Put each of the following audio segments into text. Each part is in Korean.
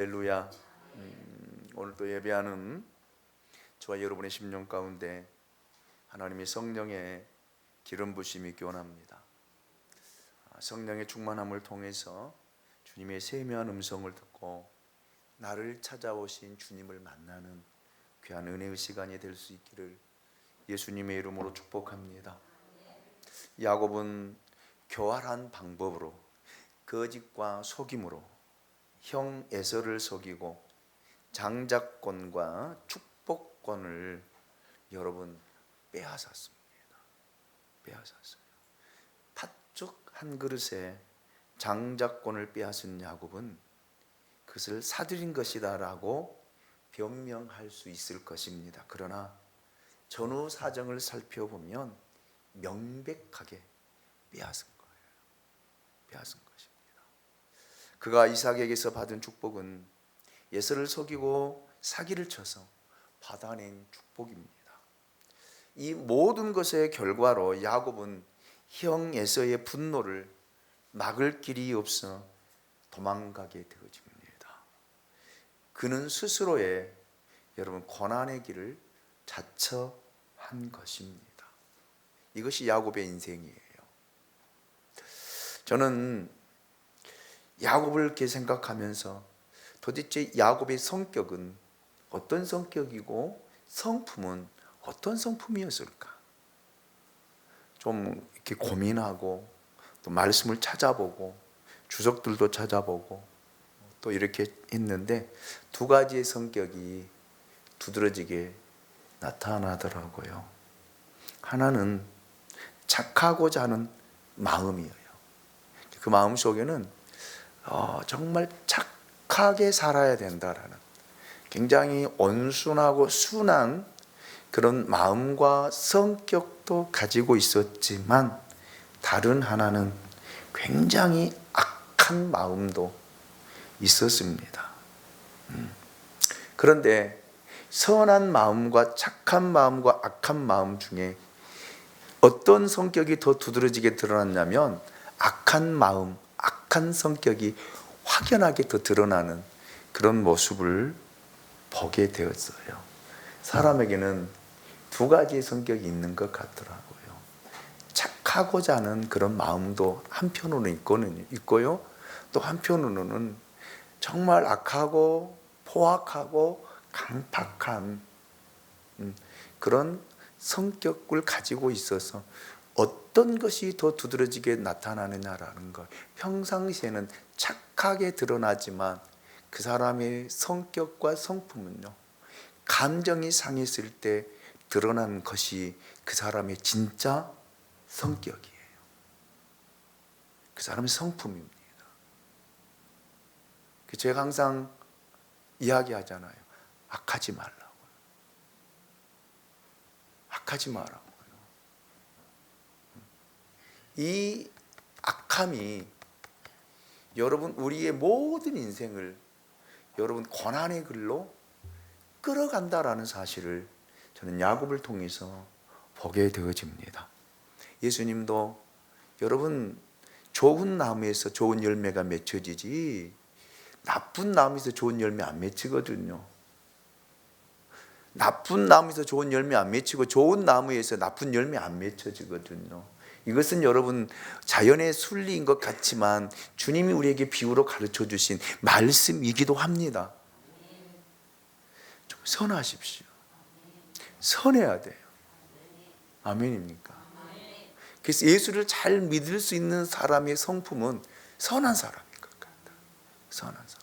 할렐루야. 오늘 또 예배하는 저와 여러분의 심령 가운데 하나님의 성령의 기름 부심이 교환합니다. 성령의 충만함을 통해서 주님의 세미한 음성을 듣고 나를 찾아오신 주님을 만나는 귀한 은혜의 시간이 될 수 있기를 예수님의 이름으로 축복합니다. 야곱은 교활한 방법으로 거짓과 속임으로 형 에서를 속이고 장자권과 축복권을 여러분 빼앗았습니다. 빼앗았어요. 팥죽 한 그릇에 장자권을 빼앗은 야곱은 그것을 사들인 것이다라고 변명할 수 있을 것입니다. 그러나 전후 사정을 살펴보면 명백하게 빼앗은 거예요. 빼앗은 것입니다. 그가 이삭에게서 받은 축복은 에서를 속이고 사기를 쳐서 받아낸 축복입니다. 이 모든 것의 결과로 야곱은 형 에서의 분노를 막을 길이 없어 도망가게 되어집니다. 그는 스스로의 여러분 고난의 길을 자처한 것입니다. 이것이 야곱의 인생이에요. 저는 야곱을 이렇게 생각하면서 도대체 야곱의 성격은 어떤 성격이고 성품은 어떤 성품이었을까? 좀 이렇게 고민하고 또 말씀을 찾아보고 주석들도 찾아보고 또 이렇게 했는데 두 가지의 성격이 두드러지게 나타나더라고요. 하나는 착하고자 하는 마음이에요. 그 마음 속에는 정말 착하게 살아야 된다라는 굉장히 온순하고 순한 그런 마음과 성격도 가지고 있었지만 다른 하나는 굉장히 악한 마음도 있었습니다. 그런데 선한 마음과 착한 마음과 악한 마음 중에 어떤 성격이 더 두드러지게 드러났냐면 악한 마음, 악한 성격이 확연하게 더 드러나는 그런 모습을 보게 되었어요. 사람에게는 두 가지의 성격이 있는 것 같더라고요. 착하고자 하는 그런 마음도 한편으로는 있고요. 또 한편으로는 정말 악하고 포악하고 강팍한 그런 성격을 가지고 있어서 어떤 것이 더 두드러지게 나타나느냐라는 것. 평상시에는 착하게 드러나지만 그 사람의 성격과 성품은요, 감정이 상했을 때 드러나는 것이 그 사람의 진짜 성격이에요. 그 사람의 성품입니다. 제가 항상 이야기하잖아요. 악하지 말라고요. 악하지 마라고. 이 악함이 여러분 우리의 모든 인생을 여러분 고난의 길로 끌어간다라는 사실을 저는 야곱을 통해서 보게 되어집니다. 예수님도 여러분 좋은 나무에서 좋은 열매가 맺혀지지 나쁜 나무에서 좋은 열매 안 맺히거든요. 나쁜 나무에서 좋은 열매 안 맺히고 좋은 나무에서 나쁜 열매 안 맺혀지거든요. 이것은 여러분 자연의 순리인 것 같지만 주님이 우리에게 비유로 가르쳐 주신 말씀이기도 합니다. 좀 선하십시오. 선해야 돼요. 아멘입니까? 그래서 예수를 잘 믿을 수 있는 사람의 성품은 선한 사람인 것 같아요. 선한 사람.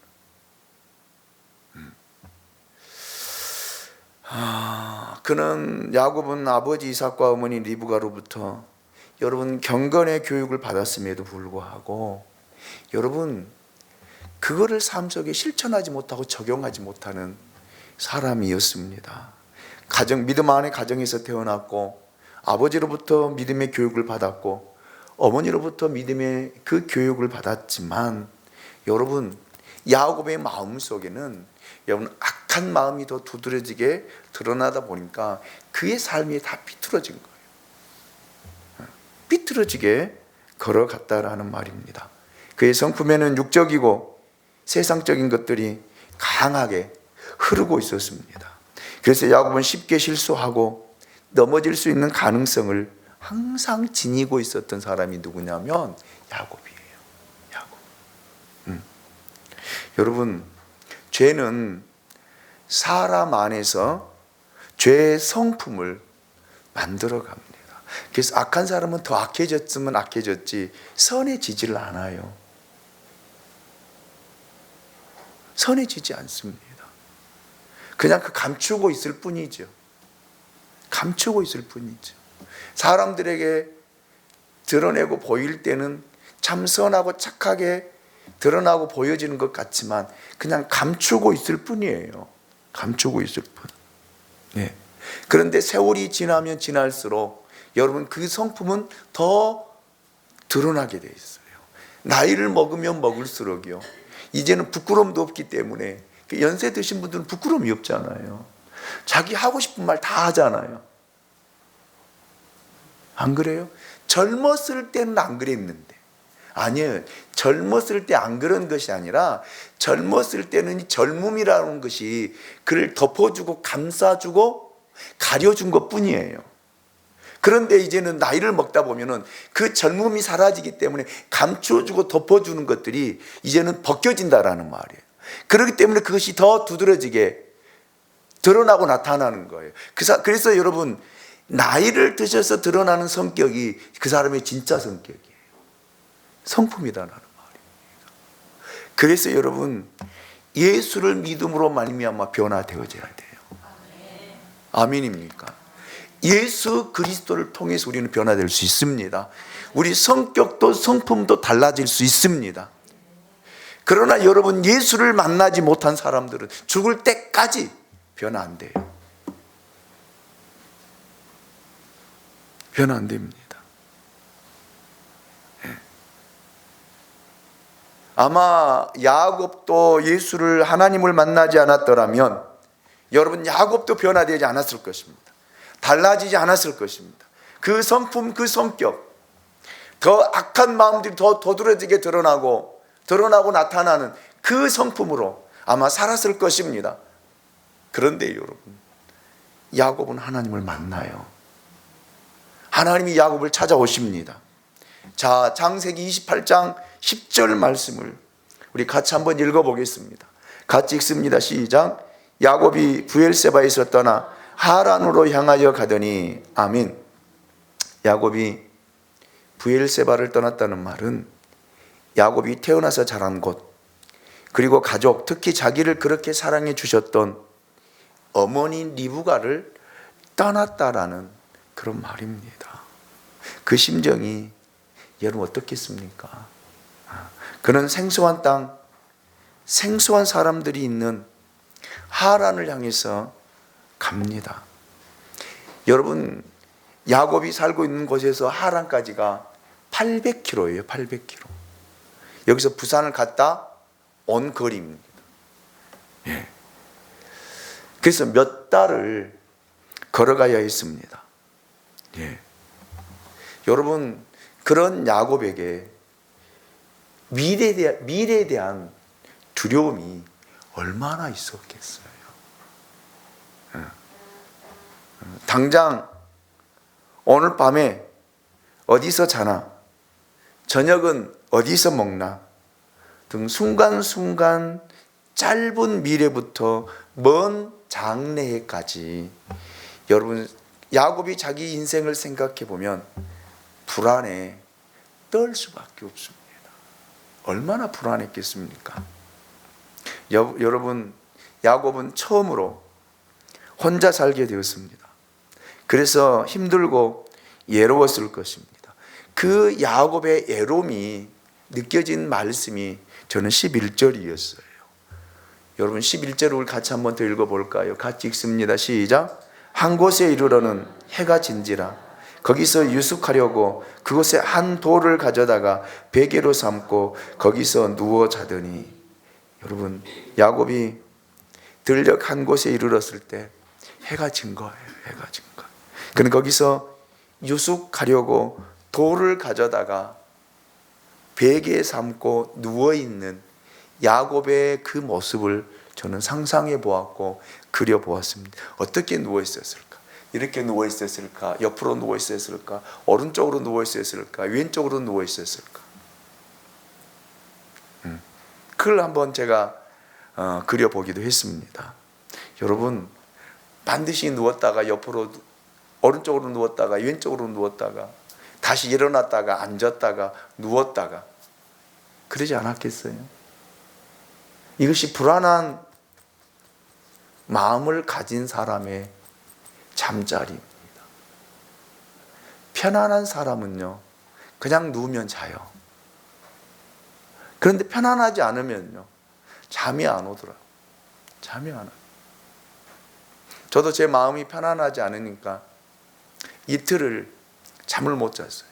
그는 야곱은 아버지 이삭과 어머니 리브가로부터 여러분 경건의 교육을 받았음에도 불구하고 여러분 그거를 삶 속에 실천하지 못하고 적용하지 못하는 사람이었습니다. 믿음 안의 가정에서 태어났고 아버지로부터 믿음의 교육을 받았고 어머니로부터 믿음의 그 교육을 받았지만 여러분 야곱의 마음 속에는 여러분 악한 마음이 더 두드러지게 드러나다 보니까 그의 삶이 다 비틀어진 거예요. 비틀어지게 걸어갔다라는 말입니다. 그의 성품에는 육적이고 세상적인 것들이 강하게 흐르고 있었습니다. 그래서 야곱은 쉽게 실수하고 넘어질 수 있는 가능성을 항상 지니고 있었던 사람이 누구냐면 야곱이에요. 야곱. 여러분, 죄는 사람 안에서 죄의 성품을 만들어 갑니다. 그래서 악한 사람은 더 악해졌으면 악해졌지 선해지질 않아요. 선해지지 않습니다. 그냥 감추고 있을 뿐이죠. 감추고 있을 뿐이죠. 사람들에게 드러내고 보일 때는 참 선하고 착하게 드러나고 보여지는 것 같지만 그냥 감추고 있을 뿐이에요. 감추고 있을 뿐. 네. 그런데 세월이 지나면 지날수록 여러분 그 성품은 더 드러나게 돼 있어요. 나이를 먹으면 먹을수록요. 이제는 부끄러움도 없기 때문에 연세 드신 분들은 부끄러움이 없잖아요. 자기 하고 싶은 말 다 하잖아요. 안 그래요? 젊었을 때는 안 그랬는데. 아니에요. 젊었을 때 안 그런 것이 아니라 젊었을 때는 이 젊음이라는 것이 그를 덮어주고 감싸주고 가려준 것 뿐이에요. 그런데 이제는 나이를 먹다 보면은 그 젊음이 사라지기 때문에 감춰주고 덮어주는 것들이 이제는 벗겨진다라는 말이에요. 그렇기 때문에 그것이 더 두드러지게 드러나고 나타나는 거예요. 그래서 여러분, 나이를 드셔서 드러나는 성격이 그 사람의 진짜 성격이에요. 성품이다라는 말이에요. 그래서 여러분, 예수를 믿음으로 말미암아 변화되어져야 돼요. 아멘입니까? 예수 그리스도를 통해서 우리는 변화될 수 있습니다. 우리 성격도 성품도 달라질 수 있습니다. 그러나 여러분, 예수를 만나지 못한 사람들은 죽을 때까지 변화 안 돼요. 변화 안 됩니다. 아마 야곱도 예수를 하나님을 만나지 않았더라면 여러분, 야곱도 변화되지 않았을 것입니다. 달라지지 않았을 것입니다. 그 성품, 그 성격, 더 악한 마음들이 더 도드라지게 드러나고 나타나는 그 성품으로 아마 살았을 것입니다. 그런데 여러분, 야곱은 하나님을 만나요. 하나님이 야곱을 찾아오십니다. 자, 창세기 28장 10절 말씀을 우리 같이 한번 읽어보겠습니다. 같이 읽습니다. 시작. 야곱이 브엘세바에서 떠나 하란으로 향하여 가더니, 아멘. 야곱이 브엘세바를 떠났다는 말은 야곱이 태어나서 자란 곳, 그리고 가족, 특히 자기를 그렇게 사랑해 주셨던 어머니 리브가를 떠났다라는 그런 말입니다. 그 심정이 여러분 어떻겠습니까? 그는 생소한 땅, 생소한 사람들이 있는 하란을 향해서 갑니다. 여러분, 야곱이 살고 있는 곳에서 하란까지가 800km예요. 800km. 여기서 부산을 갔다 온 거리입니다. 예. 그래서 몇 달을 걸어가야 했습니다. 예. 여러분, 그런 야곱에게 미래에 대한 두려움이 얼마나 있었겠어요. 당장 오늘 밤에 어디서 자나, 저녁은 어디서 먹나 등 순간순간 짧은 미래부터 먼 장래까지 여러분, 야곱이 자기 인생을 생각해 보면 불안에 떨 수밖에 없습니다. 얼마나 불안했겠습니까? 여러분, 야곱은 처음으로 혼자 살게 되었습니다. 그래서 힘들고 외로웠을 것입니다. 그 야곱의 외로움이 느껴진 말씀이 저는 11절이었어요. 여러분, 11절을 우리 같이 한번 더 읽어볼까요? 같이 읽습니다. 시작. 한 곳에 이르러는 해가 진지라 거기서 유숙하려고 그곳에 한 돌을 가져다가 베개로 삼고 거기서 누워 자더니, 여러분, 야곱이 들녘 한 곳에 이르렀을 때 해가 진 거예요. 해가 진 거. 그는 거기서 유숙하려고 돌을 가져다가 베개에 삼고 누워 있는 야곱의 그 모습을 저는 상상해 보았고 그려 보았습니다. 어떻게 누워 있었을까? 이렇게 누워 있었을까? 옆으로 누워 있었을까? 오른쪽으로 누워 있었을까? 왼쪽으로 누워 있었을까? 그걸 한번 제가 그려보기도 했습니다. 여러분, 반드시 누웠다가 옆으로 오른쪽으로 누웠다가 왼쪽으로 누웠다가 다시 일어났다가 앉았다가 누웠다가 그러지 않았겠어요? 이것이 불안한 마음을 가진 사람의 잠자리입니다. 편안한 사람은요, 그냥 누우면 자요. 그런데 편안하지 않으면요, 잠이 안 오더라고요. 잠이 안 와요. 저도 제 마음이 편안하지 않으니까 이틀을 잠을 못 잤어요.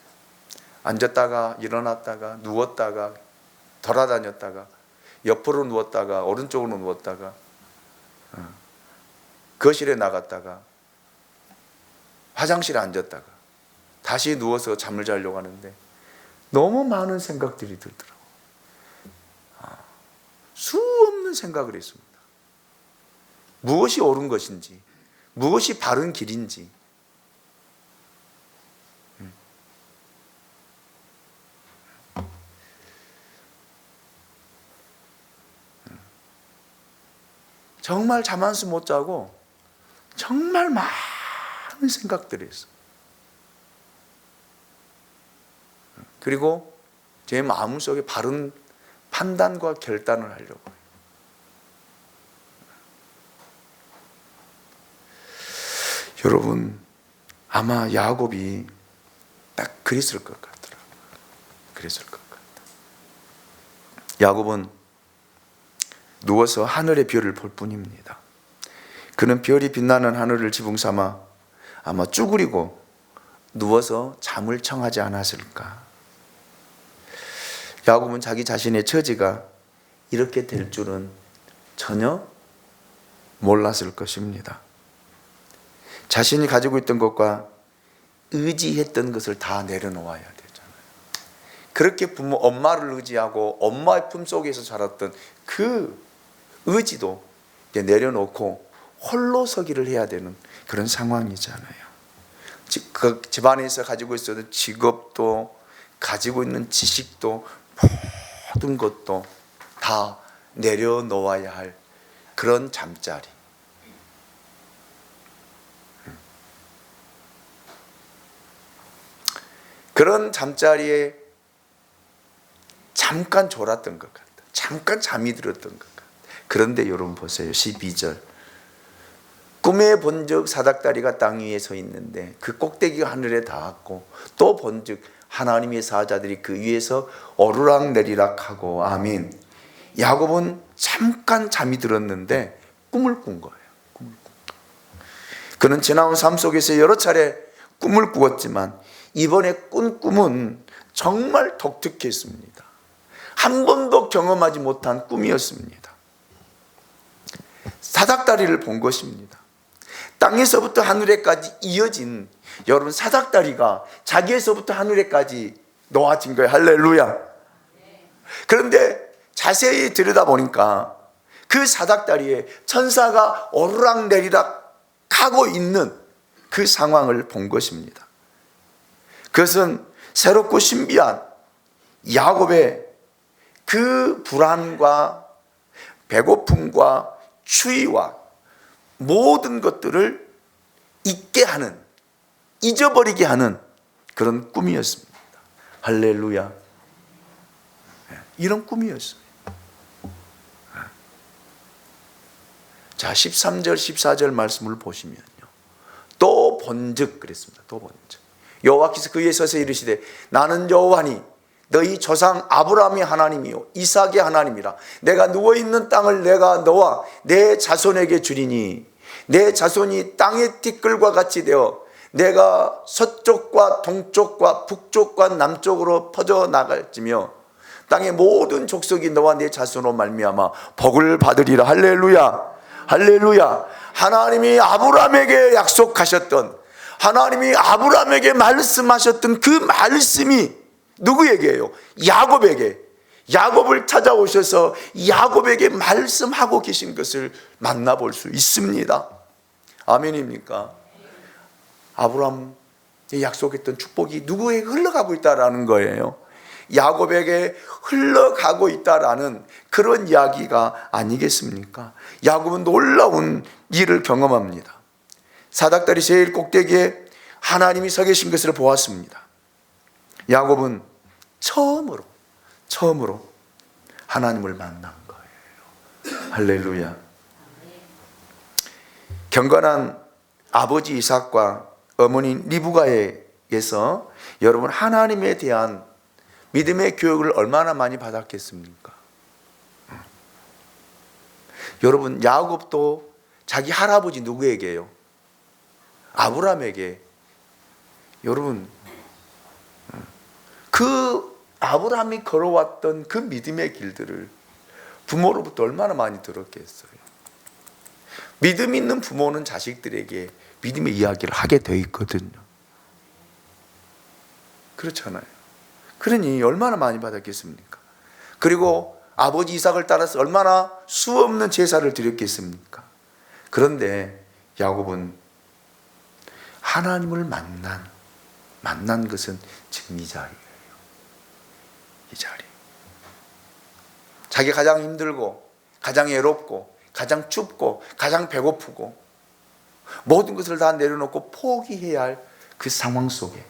앉았다가 일어났다가 누웠다가 돌아다녔다가 옆으로 누웠다가 오른쪽으로 누웠다가 거실에 나갔다가 화장실에 앉았다가 다시 누워서 잠을 자려고 하는데 너무 많은 생각들이 들더라고요. 수없는 생각을 했습니다. 무엇이 옳은 것인지, 무엇이 바른 길인지. 정말 잠 한숨 못 자고 정말 많은 생각들이 있어요. 그리고 제 마음속에 바른 판단과 결단을 하려고 해요. 여러분, 아마 야곱이 딱 그랬을 것 같더라고요. 그랬을 것 같아요. 야곱은 누워서 하늘의 별을 볼 뿐입니다. 그는 별이 빛나는 하늘을 지붕 삼아 아마 쭈그리고 누워서 잠을 청하지 않았을까. 야곱은 자기 자신의 처지가 이렇게 될 줄은 전혀 몰랐을 것입니다. 자신이 가지고 있던 것과 의지했던 것을 다 내려놓아야 되잖아요. 그렇게 부모, 엄마를 의지하고 엄마의 품속에서 자랐던 그 의지도 이제 내려놓고 홀로 서기를 해야 되는 그런 상황이잖아요. 그 집안에서 가지고 있었던 직업도 가지고 있는 지식도 모든 것도 다 내려놓아야 할 그런 잠자리. 그런 잠자리에 잠깐 졸았던 것 같다. 잠깐 잠이 들었던 것 같다. 그런데 여러분 보세요. 12절. 꿈에 본즉 사닥다리가 땅 위에 서 있는데 그 꼭대기가 하늘에 닿았고 또 본즉 하나님의 사자들이 그 위에서 오르락내리락 하고. 아멘. 야곱은 잠깐 잠이 들었는데 꿈을 꾼 거예요. 꿈을 꾼 거예요. 그는 지나온 삶 속에서 여러 차례 꿈을 꾸었지만 이번에 꾼 꿈은 정말 독특했습니다. 한 번도 경험하지 못한 꿈이었습니다. 사닥다리를 본 것입니다. 땅에서부터 하늘에까지 이어진, 여러분, 사닥다리가 자기에서부터 하늘에까지 놓아진 거예요. 할렐루야. 그런데 자세히 들여다보니까 그 사닥다리에 천사가 오르락내리락 하고 있는 그 상황을 본 것입니다. 그것은 새롭고 신비한 야곱의 그 불안과 배고픔과 추위와 모든 것들을 잊게 하는, 잊어버리게 하는 그런 꿈이었습니다. 할렐루야. 이런 꿈이었어요. 자, 13절 14절 말씀을 보시면요, 또 본즉 그랬습니다. 또 본즉 여호와께서 그에 서서 이르시되 나는 여호와니 너희 조상 아브라함의 하나님이요 이삭의 하나님이라. 내가 누워있는 땅을 내가 너와 내 자손에게 주리니 내 자손이 땅의 티끌과 같이 되어 내가 서쪽과 동쪽과 북쪽과 남쪽으로 퍼져나갈지며 땅의 모든 족속이 너와 내 자손으로 말미암아 복을 받으리라. 할렐루야. 할렐루야. 하나님이 아브라함에게 약속하셨던, 하나님이 아브라함에게 말씀하셨던 그 말씀이 누구에게요? 야곱에게. 야곱을 찾아오셔서 야곱에게 말씀하고 계신 것을 만나볼 수 있습니다. 아멘입니까? 아브라함이 약속했던 축복이 누구에게 흘러가고 있다라는 거예요. 야곱에게 흘러가고 있다라는 그런 이야기가 아니겠습니까? 야곱은 놀라운 일을 경험합니다. 사닥다리 제일 꼭대기에 하나님이 서 계신 것을 보았습니다. 야곱은 처음으로 하나님을 만난 거예요. 할렐루야. 경건한 아버지 이삭과 어머니 리브가에게서 여러분 하나님에 대한 믿음의 교육을 얼마나 많이 받았겠습니까? 여러분 야곱도 자기 할아버지 누구에게요? 아브라함에게. 여러분 그 아브라함이 걸어왔던 그 믿음의 길들을 부모로부터 얼마나 많이 들었겠어요. 믿음 있는 부모는 자식들에게 믿음의 이야기를 하게 돼 있거든요. 그렇잖아요. 그러니 얼마나 많이 받았겠습니까? 그리고 아버지 이삭을 따라서 얼마나 수없는 제사를 드렸겠습니까? 그런데 야곱은 하나님을 만난 것은 지금 이 자리예요. 이 자리. 자기가 가장 힘들고 가장 외롭고 가장 춥고 가장 배고프고 모든 것을 다 내려놓고 포기해야 할 그 상황 속에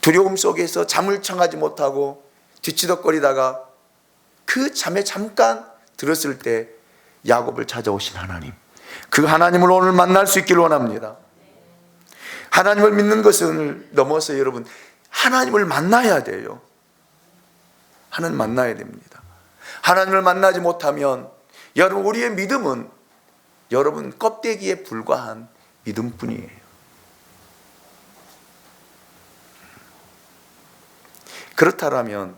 두려움 속에서 잠을 청하지 못하고 뒤치덕거리다가 그 잠에 잠깐 들었을 때 야곱을 찾아오신 하나님, 그 하나님을 오늘 만날 수 있기를 원합니다. 하나님을 믿는 것을 넘어서 여러분 하나님을 만나야 돼요. 하나님 만나야 됩니다. 하나님을 만나지 못하면 여러분 우리의 믿음은 여러분 껍데기에 불과한 믿음뿐이에요. 그렇다면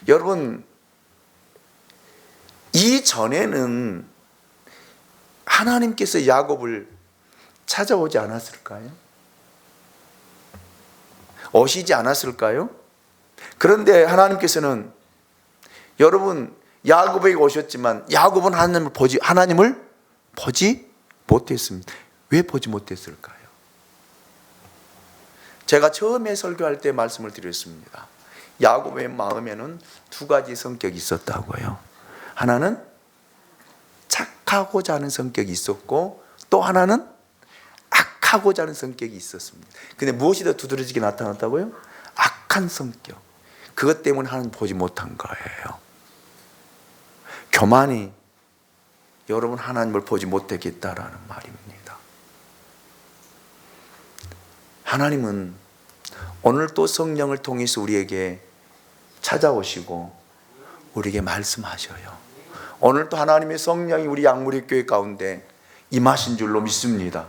여러분 이전에는 하나님께서 야곱을 찾아오지 않았을까요? 오시지 않았을까요? 그런데 하나님께서는 여러분 야곱에게 오셨지만 야곱은 하나님을 보지 못했습니다. 왜 보지 못했을까요? 제가 처음에 설교할 때 말씀을 드렸습니다. 야곱의 마음에는 두 가지 성격이 있었다고요. 하나는 착하고자 하는 성격이 있었고 또 하나는 악하고자 하는 성격이 있었습니다. 근데 무엇이 더 두드러지게 나타났다고요? 악한 성격. 그것 때문에 하나님 보지 못한 거예요. 교만이 여러분 하나님을 보지 못하겠다라는 말입니다. 하나님은 오늘 또 성령을 통해서 우리에게 찾아오시고 우리에게 말씀하셔요. 오늘 또 하나님의 성령이 우리 양무리교회 가운데 임하신 줄로 믿습니다.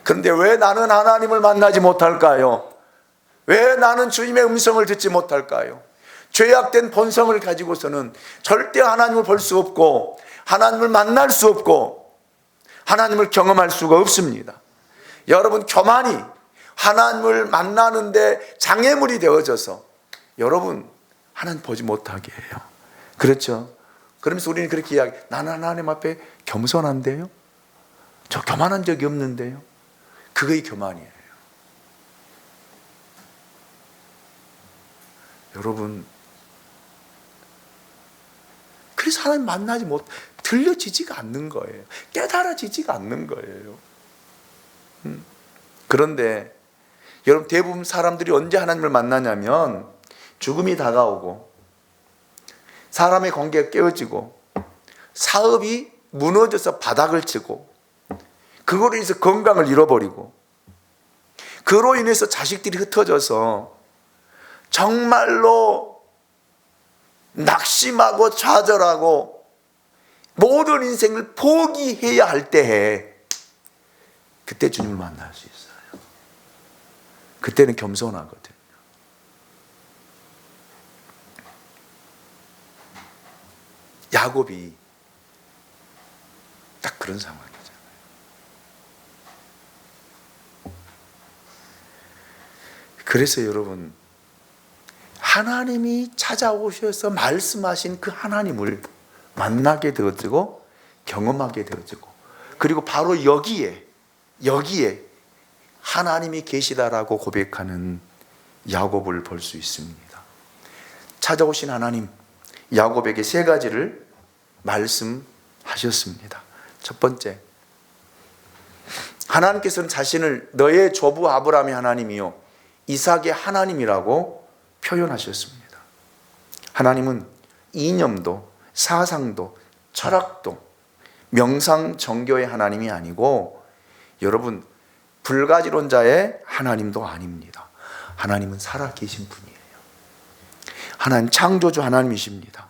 그런데 왜 나는 하나님을 만나지 못할까요? 왜 나는 주님의 음성을 듣지 못할까요? 죄악된 본성을 가지고서는 절대 하나님을 볼 수 없고 하나님을 만날 수 없고 하나님을 경험할 수가 없습니다. 여러분 교만이 하나님을 만나는데 장애물이 되어져서 여러분 하나님 보지 못하게 해요. 그렇죠? 그러면서 우리는 그렇게 이야기, 나는 하나님 앞에 겸손한데요? 저 교만한 적이 없는데요? 그거이 교만이에요. 여러분 그래서 하나님 만나지 못, 들려지지가 않는 거예요. 깨달아지지가 않는 거예요. 그런데 여러분 대부분 사람들이 언제 하나님을 만나냐면 죽음이 다가오고 사람의 관계가 깨어지고 사업이 무너져서 바닥을 치고 그거로 인해서 건강을 잃어버리고 그로 인해서 자식들이 흩어져서 정말로 낙심하고 좌절하고 모든 인생을 포기해야 할 때에 그때 주님을 만날 수 있어요. 그때는 겸손하거든요. 야곱이 딱 그런 상황이잖아요. 그래서 여러분 하나님이 찾아오셔서 말씀하신 그 하나님을 만나게 되어지고 경험하게 되어지고, 그리고 바로 여기에 하나님이 계시다라고 고백하는 야곱을 볼 수 있습니다. 찾아오신 하나님, 야곱에게 세 가지를 말씀하셨습니다. 첫 번째, 하나님께서는 자신을 너의 조부 아브라함의 하나님이요 이삭의 하나님이라고 표현하셨습니다. 하나님은 이념도 사상도 철학도 명상 정교의 하나님이 아니고, 여러분, 불가지론자의 하나님도 아닙니다. 하나님은 살아계신 분이에요. 하나님 창조주 하나님이십니다.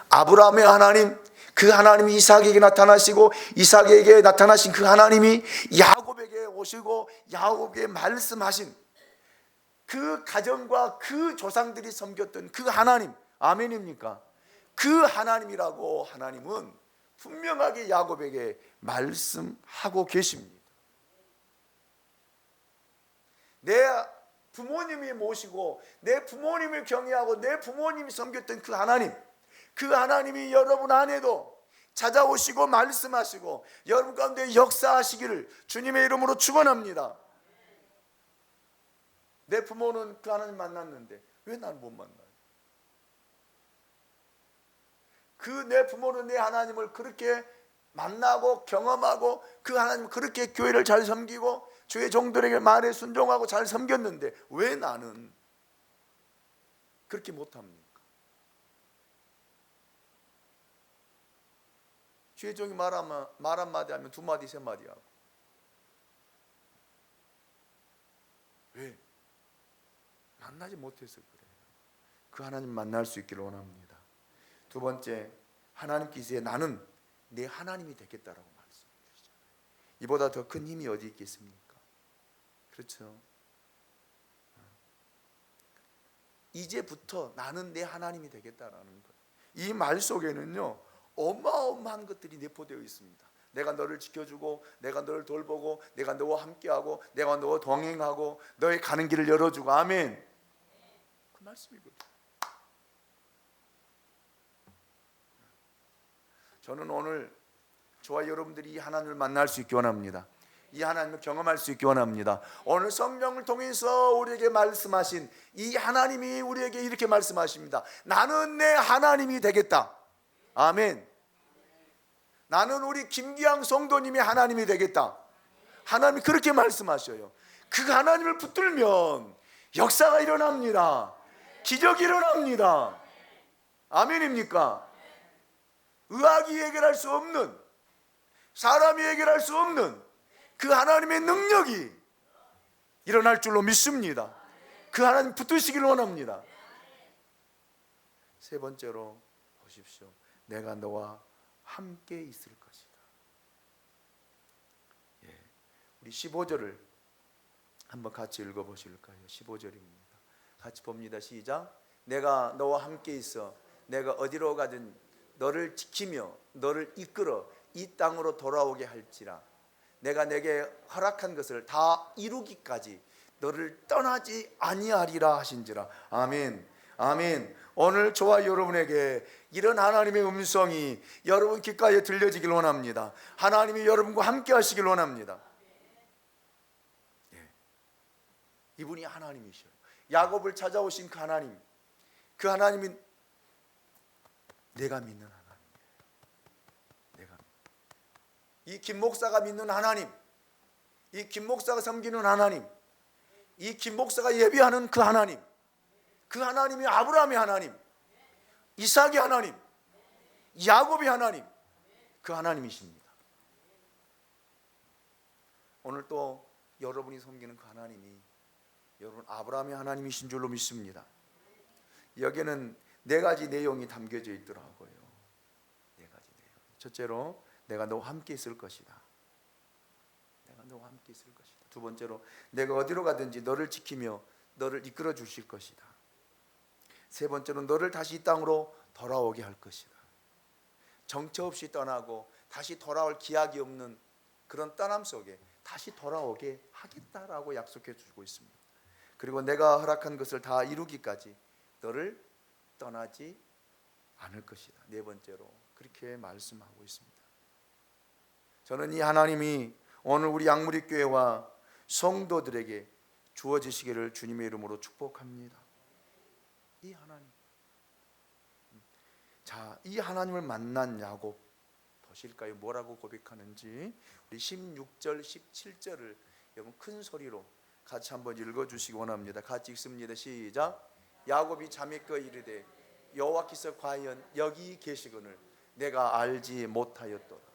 아브라함의 하나님, 그 하나님이 이삭에게 나타나시고 이삭에게 나타나신 그 하나님이 야곱에게 오시고 야곱에게 말씀하신 그 가정과 그 조상들이 섬겼던 그 하나님, 아멘입니까? 그 하나님이라고 하나님은 분명하게 야곱에게 말씀하고 계십니다. 내 부모님이 모시고 내 부모님을 경외하고 내 부모님이 섬겼던 그 하나님, 그 하나님이 여러분 안에도 찾아오시고 말씀하시고 여러분 가운데 역사하시기를 주님의 이름으로 축원합니다. 내 부모는 그 하나님 만났는데 왜 나는 못 만나요? 그 내 부모는 내 하나님을 그렇게 만나고 경험하고 그 하나님 그렇게 교회를 잘 섬기고 주의 종들에게 말에 순종하고 잘 섬겼는데 왜 나는 그렇게 못합니까? 주의 종이 말 한마디 하면 두 마디 세 마디 하고, 왜? 만나지 못해서 그래요. 그 하나님 만날 수 있기를 원합니다. 두 번째, 하나님께서 나는 내 하나님이 되겠다라고 말씀해 주시잖아요. 이보다 더 큰 힘이 어디 있겠습니까? 그렇죠? 이제부터 나는 내 하나님이 되겠다라는 거예요. 이 말 속에는요 어마어마한 것들이 내포되어 있습니다. 내가 너를 지켜주고 내가 너를 돌보고 내가 너와 함께하고 내가 너와 동행하고 너의 가는 길을 열어주고, 아멘. 그 말씀이거든요. 저는 오늘 저와 여러분들이 이 하나님을 만날 수 있기 원합니다. 이 하나님을 경험할 수 있기 원합니다. 오늘 성령을 통해서 우리에게 말씀하신 이 하나님이 우리에게 이렇게 말씀하십니다. 나는 내 하나님이 되겠다. 아멘. 나는 우리 김기양 성도님이 하나님이 되겠다. 하나님이 그렇게 말씀하셔요. 그 하나님을 붙들면 역사가 일어납니다. 기적이 일어납니다. 아멘입니까? 의학이 해결할 수 없는, 사람이 해결할 수 없는 그 하나님의 능력이 일어날 줄로 믿습니다. 그 하나님 붙드시기를 원합니다. 세 번째로 보십시오. 내가 너와 함께 있을 것이다. 우리 15절을 한번 같이 읽어보실까요? 15절입니다. 같이 봅니다. 시작. 내가 너와 함께 있어 내가 어디로 가든 너를 지키며 너를 이끌어 이 땅으로 돌아오게 할지라. 내가 내게 허락한 것을 다 이루기까지 너를 떠나지 아니하리라 하신지라. 아멘. 아멘. 오늘 저와 여러분에게 이런 하나님의 음성이 여러분 귓가에 들려지길 원합니다. 하나님이 여러분과 함께 하시길 원합니다. 이분이 하나님이셔요. 야곱을 찾아오신 그 하나님, 그 하나님이 내가 믿는 하나님이에요. 이 김 목사가 믿는 하나님, 이 김 목사가 섬기는 하나님, 이 김 목사가 예배하는 그 하나님, 그 하나님이 아브라함의 하나님, 이삭의 하나님, 야곱의 하나님, 그 하나님이십니다. 오늘 또 여러분이 섬기는 그 하나님이 여러분 아브라함의 하나님이신 줄로 믿습니다. 여기에는 네 가지 내용이 담겨져 있더라고요. 네 가지 내용. 첫째로 내가 너와 함께 있을 것이다. 내가 너와 함께 있을 것이다. 두 번째로 내가 어디로 가든지 너를 지키며 너를 이끌어 주실 것이다. 세 번째로 너를 다시 이 땅으로 돌아오게 할 것이다. 정처 없이 떠나고 다시 돌아올 기약이 없는 그런 떠남 속에 다시 돌아오게 하겠다라고 약속해 주고 있습니다. 그리고 내가 허락한 것을 다 이루기까지 너를 떠나지 않을 것이다. 네 번째로 그렇게 말씀하고 있습니다. 저는 이 하나님이 오늘 우리 양무리교회와 성도들에게 주어지시기를 주님의 이름으로 축복합니다. 이 하나님, 자, 이 하나님을 만난 야곱 보실까요? 뭐라고 고백하는지 우리 16절 17절을 여러분 큰 소리로 같이 한번 읽어주시기 원합니다. 같이 읽습니다. 시작. 야곱이 자매께 이르되 여호와께서 과연 여기 계시거늘 내가 알지 못하였도다.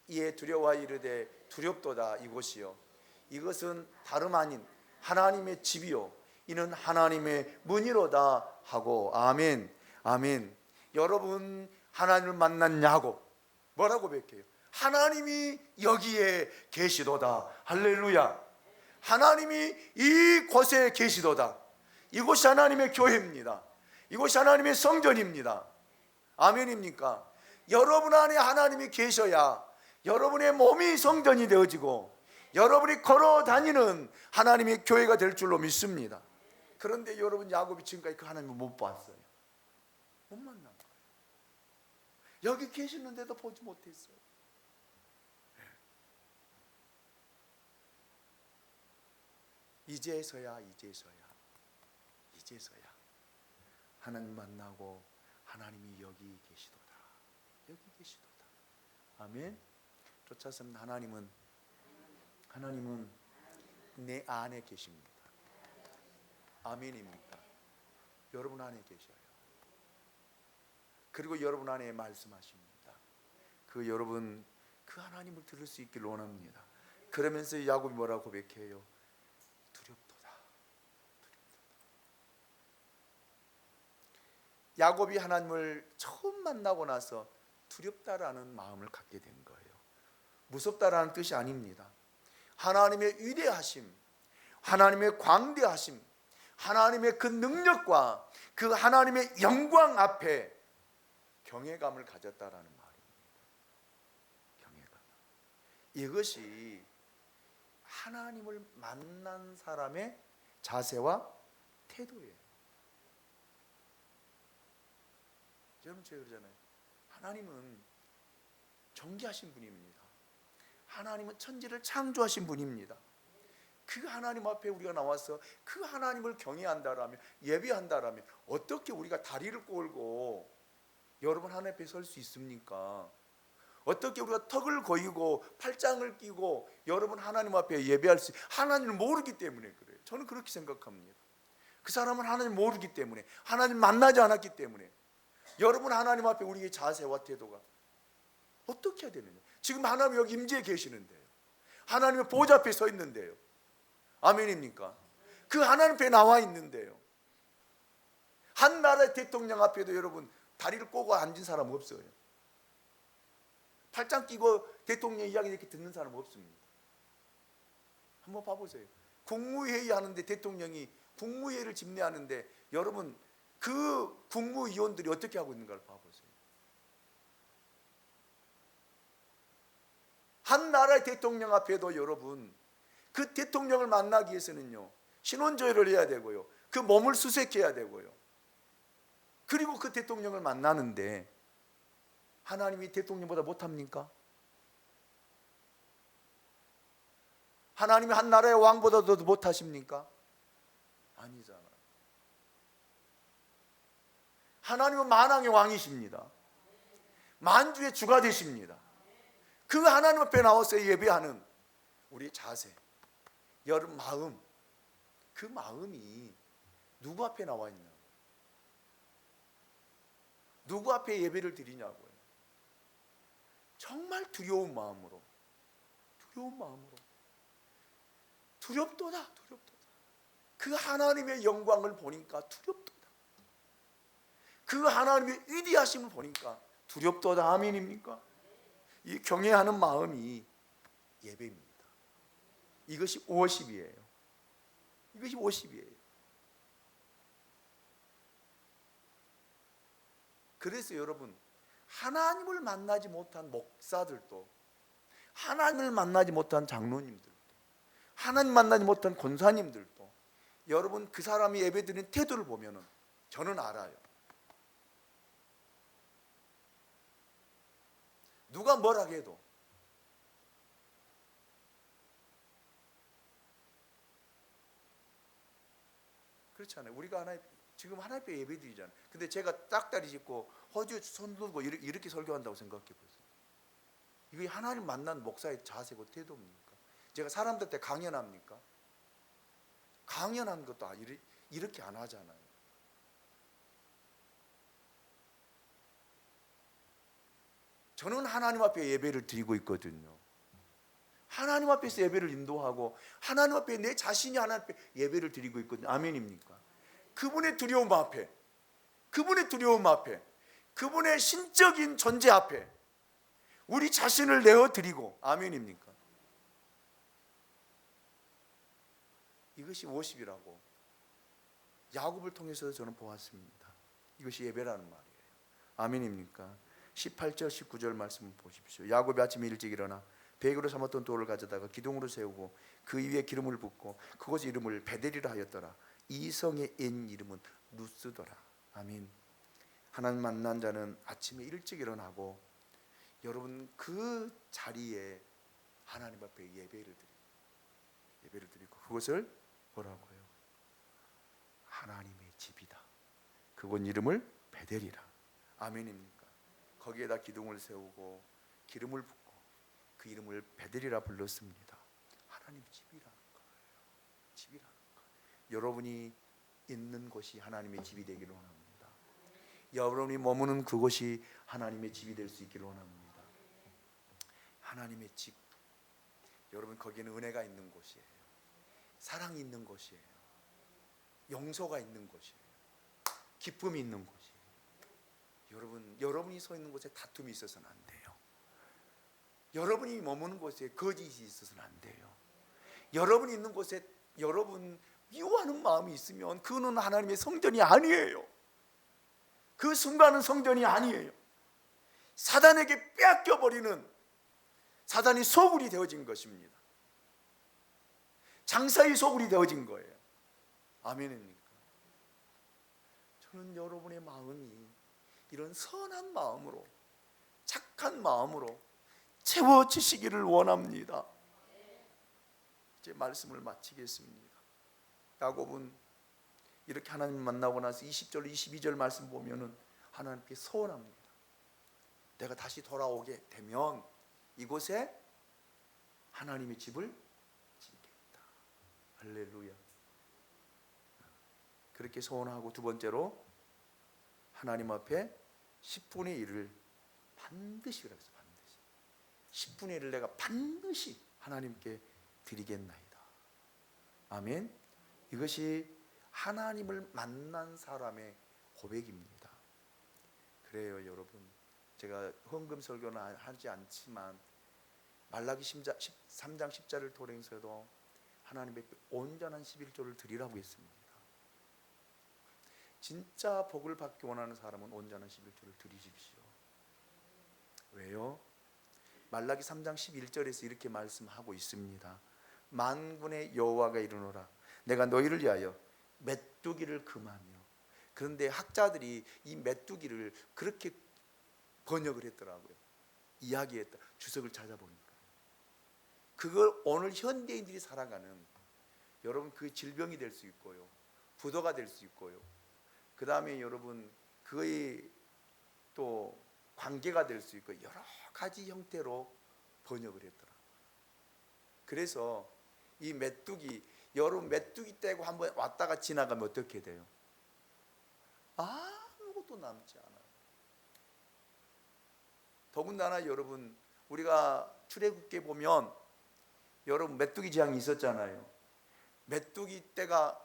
이에 두려워 이르되 두렵도다. 이곳이요 이것은 다름 아닌 하나님의 집이요 이는 하나님의 문이로다 하고. 아멘. 아멘. 여러분, 하나님을 만난 야곱 뭐라고 고백해요? 하나님이 여기에 계시도다. 할렐루야. 하나님이 이곳에 계시도다. 이곳이 하나님의 교회입니다. 이곳이 하나님의 성전입니다. 아멘입니까? 여러분 안에 하나님이 계셔야 여러분의 몸이 성전이 되어지고 여러분이 걸어 다니는 하나님의 교회가 될 줄로 믿습니다. 그런데 여러분, 야곱이 지금까지 그 하나님을 못 봤어요. 못 만난 거예요. 여기 계시는데도 보지 못했어요. 이제서야 하나님 만나고 하나님이 여기 계시도다. 여기 계시도다. 아멘. 쫓았습니다. 하나님은 내 안에 계십니다. 아멘입니까? 여러분 안에 계셔요. 그리고 여러분 안에 말씀하십니다. 여러분 그 하나님을 들을 수 있기를 원합니다. 그러면서 야곱이 뭐라고 고백해요? 두렵도다. 야곱이 하나님을 처음 만나고 나서 두렵다라는 마음을 갖게 된 거예요. 무섭다라는 뜻이 아닙니다. 하나님의 위대하심, 하나님의 광대하심, 하나님의 그 능력과 그 하나님의 영광 앞에 경외감을 가졌다라는 말입니다. 경외감. 이것이 하나님을 만난 사람의 자세와 태도예요. 여러분, 제가 그러잖아요. 하나님은 존귀하신 분입니다. 하나님은 천지를 창조하신 분입니다. 그 하나님 앞에 우리가 나와서 그 하나님을 경외한다라면, 예배한다라면 어떻게 우리가 다리를 꼬을고 여러분 하나님 앞에 설 수 있습니까? 어떻게 우리가 턱을 거이고 팔짱을 끼고 여러분 하나님 앞에 예배할 수, 하나님을 모르기 때문에 그래요. 저는 그렇게 생각합니다. 그 사람은 하나님 모르기 때문에, 하나님 만나지 않았기 때문에. 여러분 하나님 앞에 우리의 자세와 태도가 어떻게 해야 되느냐? 지금 하나님 여기 임재해 계시는데요. 하나님의 보좌 앞에 서 있는데요. 아멘입니까? 그 하나님 앞에 나와 있는데요. 한 나라의 대통령 앞에도 여러분 다리를 꼬고 앉은 사람 없어요. 팔짱 끼고 대통령 이야기 이렇게 듣는 사람 없습니다. 한번 봐보세요. 국무회의 하는데 대통령이 국무회의를 집례하는데 여러분 그 국무위원들이 어떻게 하고 있는가를 봐보세요. 한 나라의 대통령 앞에도 여러분 그 대통령을 만나기 위해서는요 신원조회를 해야 되고요, 그 몸을 수색해야 되고요, 그리고 그 대통령을 만나는데 하나님이 대통령보다 못합니까? 하나님이 한 나라의 왕보다도 못하십니까? 아니잖아요. 하나님은 만왕의 왕이십니다. 만주의 주가 되십니다. 그 하나님 앞에 나와서 예배하는 우리 자세, 여러분 마음, 그 마음이 누구 앞에 나와 있냐? 누구 앞에 예배를 드리냐고요. 정말 두려운 마음으로, 두렵도다. 그 하나님의 영광을 보니까 두렵도다. 그 하나님의 위대하심을 보니까 두렵도다. 아멘입니까? 이 경외하는 마음이 예배입니다. 이것이 워십이에요. 이것이 워십이에요. 그래서 여러분, 하나님을 만나지 못한 목사들도, 하나님을 만나지 못한 장로님들도, 하나님 만나지 못한 권사님들도 여러분 그 사람이 예배드리는 태도를 보면은 저는 알아요. 누가 뭐라 해도 그렇잖아요. 우리가 지금 하나님께 예배드리잖아요. 근데 제가 딱다리 짚고 허주 손 들고 이렇게 설교한다고 생각해 보세요. 이게 하나님 만난 목사의 자세고 태도입니까? 제가 사람들한테 강연합니까? 강연한 것도 이렇게 안 하잖아요. 저는 하나님 앞에 예배를 드리고 있거든요. 하나님 앞에서 예배를 인도하고 하나님 앞에 내 자신이 하나님 앞에 예배를 드리고 있거든요. 아멘입니까? 그분의 두려움 앞에, 그분의 두려움 앞에, 그분의 신적인 존재 앞에 우리 자신을 내어드리고, 아멘입니까? 이것이 워십이라고 야곱을 통해서 저는 보았습니다. 이것이 예배라는 말이에요. 아멘입니까? 18절 19절 말씀을 보십시오. 야곱이 아침에 일찍 일어나 배기로 삼았던 돌을 가져다가 기둥으로 세우고 그 위에 기름을 붓고 그곳 이름을 베델이라 하였더라. 이 성의 옛 이름은 루스더라. 아멘. 하나님 만난 자는 아침에 일찍 일어나고 여러분 그 자리에 하나님 앞에 예배를 드리고 그것을 뭐라고요? 하나님의 집이다. 그곳 이름을 베델이라. 아멘입니까? 거기에다 기둥을 세우고 기름을 붓고 그 이름을 베델이라 불렀습니다. 하나님 집이라는 거예요. 집이라는 거예요. 여러분이 있는 곳이 하나님의 집이 되기를 원합니다. 여러분이 머무는 그곳이 하나님의 집이 될 수 있기를 원합니다. 하나님의 집, 여러분 거기에는 은혜가 있는 곳이에요. 사랑이 있는 곳이에요. 용서가 있는 곳이에요. 기쁨이 있는 곳이에요. 여러분이 서 있는 곳에 다툼이 있어서는 안 돼요. 여러분이 머무는 곳에 거짓이 있어서는 안 돼요. 여러분이 있는 곳에 여러분 미워하는 마음이 있으면 그는 하나님의 성전이 아니에요. 그 순간은 성전이 아니에요. 사단에게 빼앗겨버리는 사단이 소굴이 되어진 것입니다. 장사의 소굴이 되어진 거예요. 아멘입니까? 저는 여러분의 마음이 이런 선한 마음으로, 착한 마음으로 채워지시기를 원합니다. 이제 말씀을 마치겠습니다. 야곱은 이렇게 하나님 만나고 나서 20절 22절 말씀 보면은 하나님께 소원합니다. 내가 다시 돌아오게 되면 이곳에 하나님의 집을 짓겠다. 할렐루야. 그렇게 소원하고 두 번째로 하나님 앞에 10분의 1을 반드시 그랬어요. 반드시 10분의 1을 내가 반드시 하나님께 드리겠나이다. 아멘. 이것이 하나님을 만난 사람의 고백입니다. 그래요 여러분, 제가 헌금 설교는 하지 않지만 말라기 3장 10절을 통해서도 하나님께 온전한 11조를 드리라고 했습니다. 진짜 복을 받기 원하는 사람은 온전한 11조를 드리십시오. 왜요? 말라기 3장 11절에서 이렇게 말씀하고 있습니다. 만군의 여호와가 이르노라 내가 너희를 위하여 메뚜기를 금하며. 그런데 학자들이 이 메뚜기를 그렇게 번역을 했더라고요. 이야기했다. 주석을 찾아보니까 그걸 오늘 현대인들이 살아가는, 여러분 그 질병이 될 수 있고요, 부도가 될 수 있고요, 그 다음에 여러분 그의 또 관계가 될 수 있고 여러 가지 형태로 번역을 했더라. 그래서 이 메뚜기, 여러분 메뚜기 떼고 한번 왔다가 지나가면 어떻게 돼요? 아무것도 남지 않아요. 더군다나 여러분 우리가 출애굽기에 보면 여러분 메뚜기 재앙이 있었잖아요. 메뚜기 떼가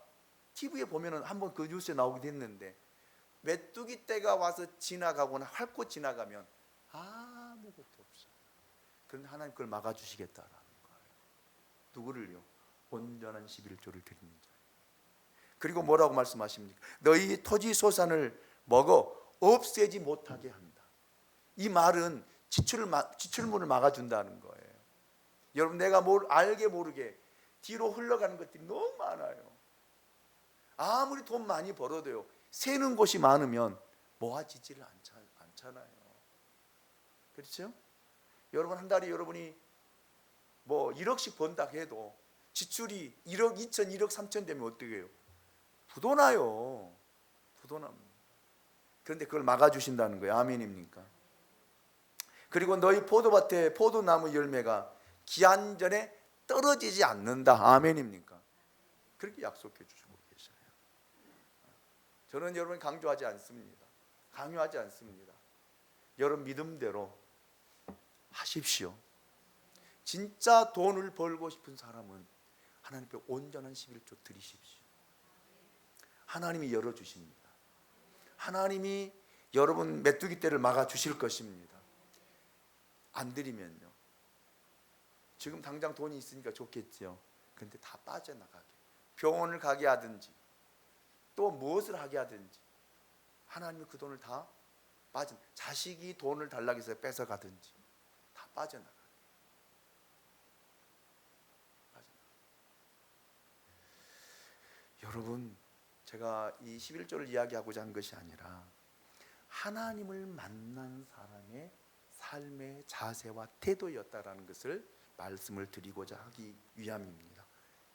TV에 보면은 한번 그 뉴스에 나오기도 했는데 메뚜기 떼가 와서 지나가거나 핥고 지나가면 아무것도 없어요. 그런데 하나님 그걸 막아주시겠다라는 거예요. 누구를요? 온전한 11조를 드리는 자예요. 그리고 뭐라고 말씀하십니까? 너희 토지 소산을 먹어 없애지 못하게 한다. 이 말은 지출문을 막아준다는 거예요. 여러분 내가 알게 모르게 뒤로 흘러가는 것들이 너무 많아요. 아무리 돈 많이 벌어도요 새는 곳이 많으면 모아지지를 않잖아요. 그렇죠? 여러분 한 달에 여러분이 뭐 1억씩 번다 해도 지출이 1억 2천, 1억 3천 되면 어떻게 해요? 부도나요. 부도납니다. 그런데 그걸 막아주신다는 거예요. 아멘입니까? 그리고 너희 포도밭에 포도나무 열매가 기한 전에 떨어지지 않는다. 아멘입니까? 그렇게 약속해 주시고 계셔요. 저는 여러분 강조하지 않습니다. 강요하지 않습니다. 여러분 믿음대로 하십시오. 진짜 돈을 벌고 싶은 사람은 하나님께 온전한 11조 드리십시오. 하나님이 열어주십니다. 하나님이 여러분 메뚜기 떼를 막아주실 것입니다. 안 드리면요, 지금 당장 돈이 있으니까 좋겠지요. 그런데 다 빠져나가게, 병원을 가게 하든지 또 무엇을 하게 하든지 하나님이 그 돈을 다 자식이 돈을 달라고 해서 뺏어가든지 다 빠져나가게. 여러분, 제가 이 11조를 이야기하고자 한 것이 아니라 하나님을 만난 사람의 삶의 자세와 태도였다라는 것을 말씀을 드리고자 하기 위함입니다.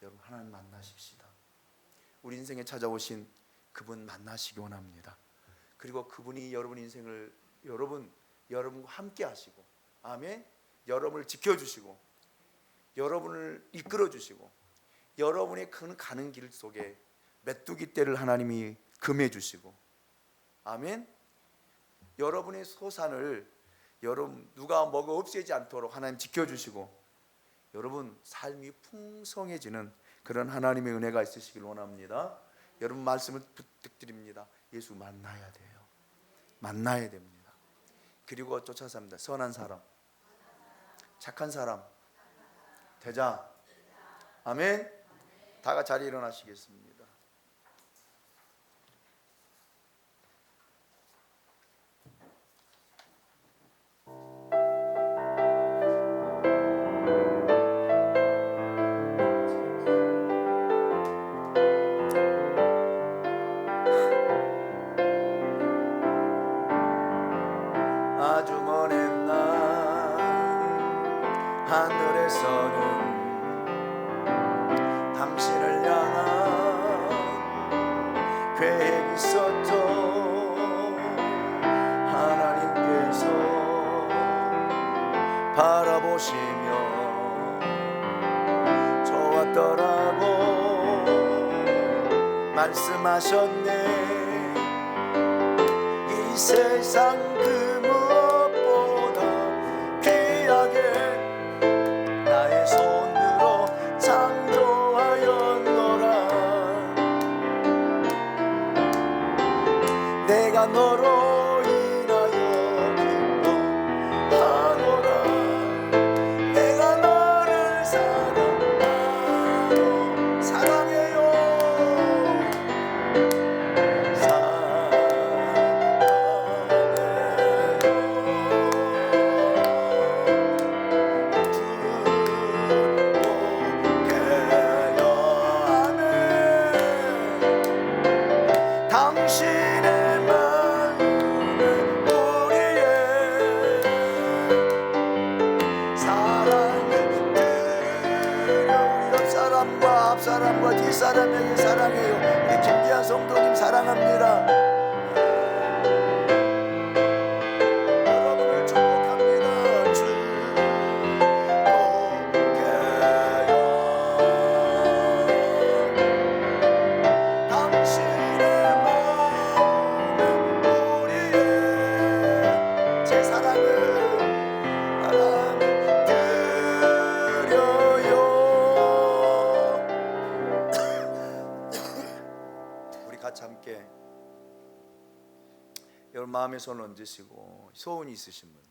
여러분, 하나님 만나십시다. 우리 인생에 찾아오신 그분 만나시기 원합니다. 그리고 그분이 여러분 인생을 여러분과 함께 하시고, 아멘, 여러분을 지켜주시고 여러분을 이끌어 주시고 여러분의 가는 길 속에 메뚜기 떼를 하나님이 금해 주시고, 아멘, 여러분의 소산을 여러분 누가 먹어 없애지 않도록 하나님 지켜주시고 여러분 삶이 풍성해지는 그런 하나님의 은혜가 있으시길 원합니다. 여러분 말씀을 부탁드립니다. 예수 만나야 돼요. 만나야 됩니다. 그리고 쫓아서 합니다. 선한 사람, 착한 사람, 대장. 아멘. 다 같이 자리에 일어나시겠습니다. 아주 먼 옛날 하늘에서는 당신을 향한 계획이 있었죠. 하나님께서 바라보시며 좋았더라고 말씀하셨네. 이 세상 그 무엇보다 귀하게 나의 손으로 창조하였노라. 내가 너로 인하여 기뻐하노라. 내가 너를 사랑해요. 당신의 마음은 우리의 사랑을 드려. 우리 옆사람과 앞사람과 뒷사람에게 사랑해요. 우리 김기한 성도님 사랑합니다. 여러분을 축복합니다. 당신의 마음은 우리의 제 사랑을 드려요. 우리 같이 함께 여러분 마음에 손을 얹으시고 소원이 있으신 분,